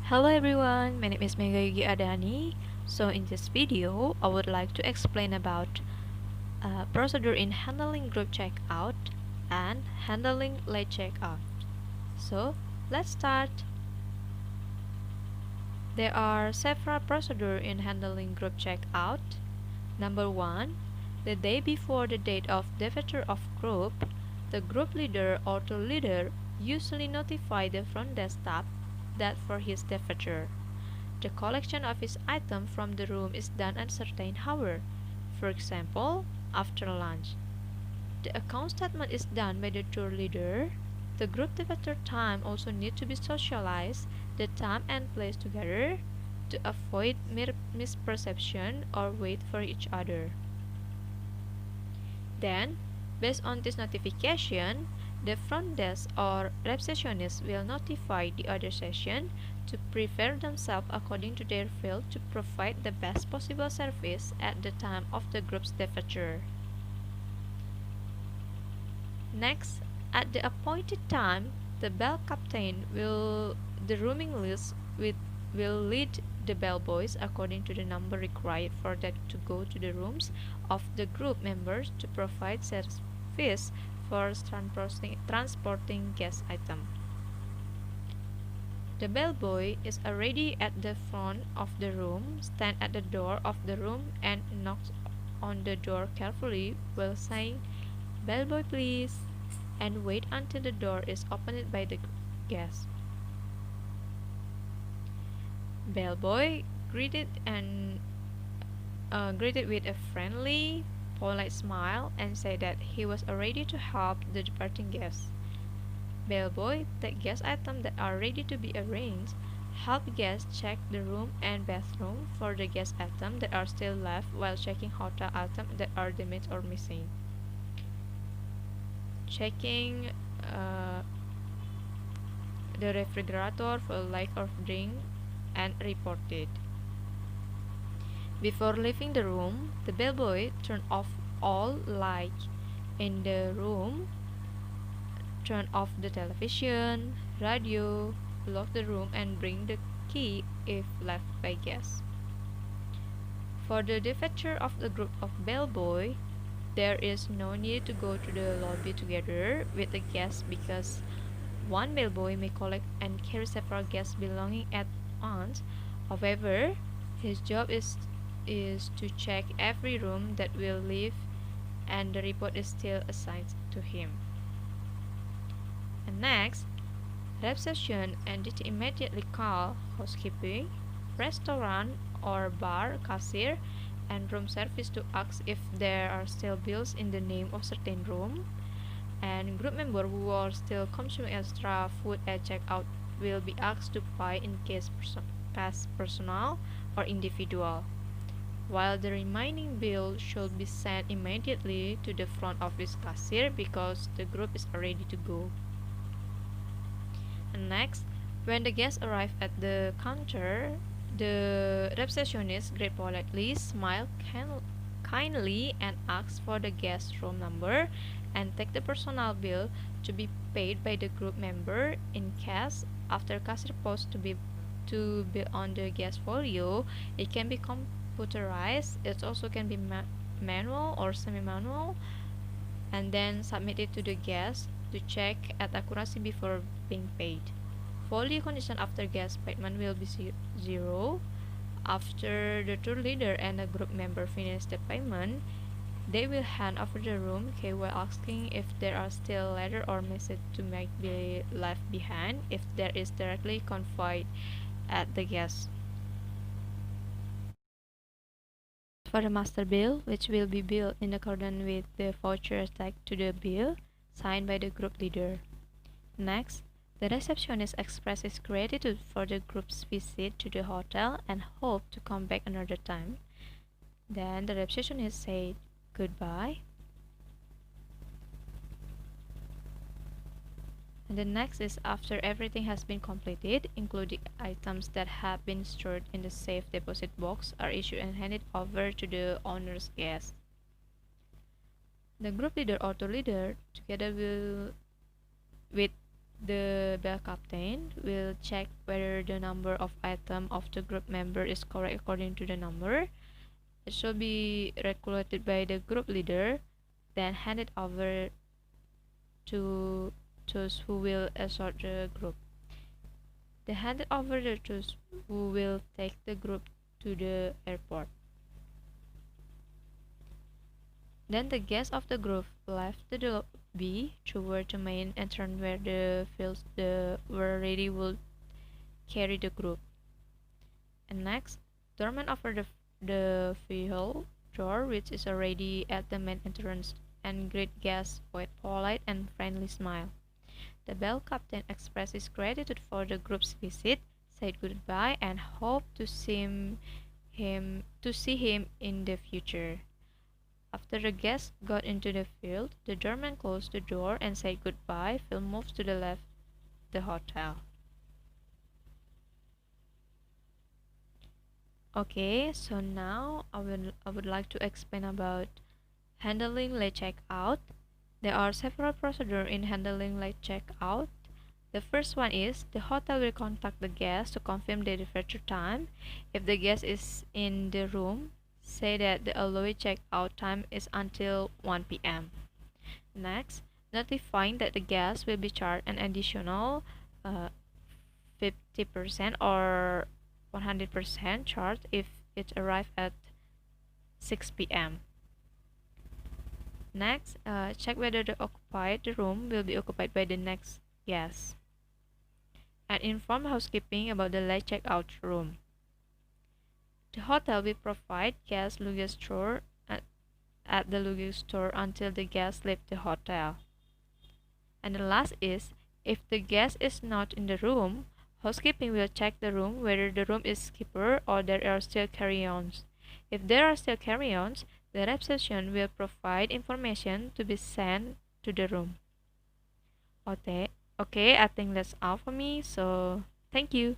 Hello everyone, my name is Megayugi Adani. So in this video, I would like to explain about procedure in handling group checkout and handling late checkout. So let's start. There are several procedures in handling group checkout. Number 1, the day before the date of departure of group, the group leader or tour leader usually notify the front desk staff that for his departure. The collection of his item from the room is done at a certain hour, for example, after lunch. The account statement is done by the tour leader. The group departure time also need to be socialized, the time and place together, to avoid misperception or wait for each other. Then, based on this notification, the front desk or receptionist will notify the other session to prepare themselves according to their field to provide the best possible service at the time of the group's departure. Next, at the appointed time, the bell captain the rooming list will lead the bellboys according to the number required for them to go to the rooms of the group members to provide service for transporting guest item. The bellboy is already at the front of the room, stand at the door of the room and knocks on the door carefully while saying, "Bellboy please," and wait until the door is opened by the guest. Bellboy greeted with a friendly, polite smile and said that he was ready to help the departing guests. Bellboy take guest items that are ready to be arranged, help guests check the room and bathroom for the guest items that are still left while checking hotel items that are damaged or missing. Checking the refrigerator for lack of drink and reported. Before leaving the room, the bellboy turned off all lights in the room, turned off the television, radio, lock the room and bring the key if left by guests. For the departure of the group of bellboy, there is no need to go to the lobby together with the guests because one bellboy may collect and carry several guests belonging at once. However, his job is to check every room that will leave and the report is still assigned to him. And next, reception and it immediately call housekeeping, restaurant or bar cashier and room service to ask if there are still bills in the name of certain room, and group members who are still consuming extra food at checkout will be asked to pay in case personal or individual, while the remaining bill should be sent immediately to the front office cashier because the group is ready to go. And next, when the guests arrive at the counter, the receptionist greet politely, smile kindly and ask for the guest room number and take the personal bill to be paid by the group member in cash. After cashier post to bill on the guest folio, it can be computerized. It also can be manual or semi-manual, and then submitted to the guest to check at accuracy before being paid. Folio condition after guest payment will be zero. After the tour leader and the group member finish the payment, they will hand over the room key while asking if there are still letter or message to make be left behind if there is directly conveyed at the guest. For the master bill, which will be billed in accordance with the voucher tagged to the bill, signed by the group leader. Next, the receptionist expresses gratitude for the group's visit to the hotel and hope to come back another time. Then the receptionist said goodbye. And the next is after everything has been completed, including items that have been stored in the safe deposit box are issued and handed over to the owner's guest. The group leader or tour leader, together with The bell captain will check whether the number of item of the group member is correct according to the number. It should be calculated by the group leader, then handed over to those who will escort the group. They handed over to those who will take the group to the airport. Then the guests of the group left the lobby toward the main entrance where the fields were ready would carry the group. And next, doorman opened the field door, which is already at the main entrance, and greet guests with polite and friendly smile. The bell captain expressed his gratitude for the group's visit, said goodbye, and hoped to see him in the future. After the guests got into the field, the doorman closed the door and said goodbye. Phil moved to the left the hotel. Okay, so now I would like to explain about handling late checkout. There are several procedures in handling late checkout. The first one is the hotel will contact the guest to confirm the departure time. If the guest is in the room, say that the allowed checkout time is until 1 p.m. Next, notifying that the guest will be charged an additional 50% or 100% charge if it arrives at 6 p.m. Next, check whether the room will be occupied by the next guest, and inform housekeeping about the late checkout room. The hotel will provide guest luggage store at the luggage store until the guest leave the hotel. And the last is, if the guest is not in the room, housekeeping will check the room whether the room is keeper or there are still carry-ons. If there are still carry-ons, the reception will provide information to be sent to the room. Okay, I think that's all for me. So thank you.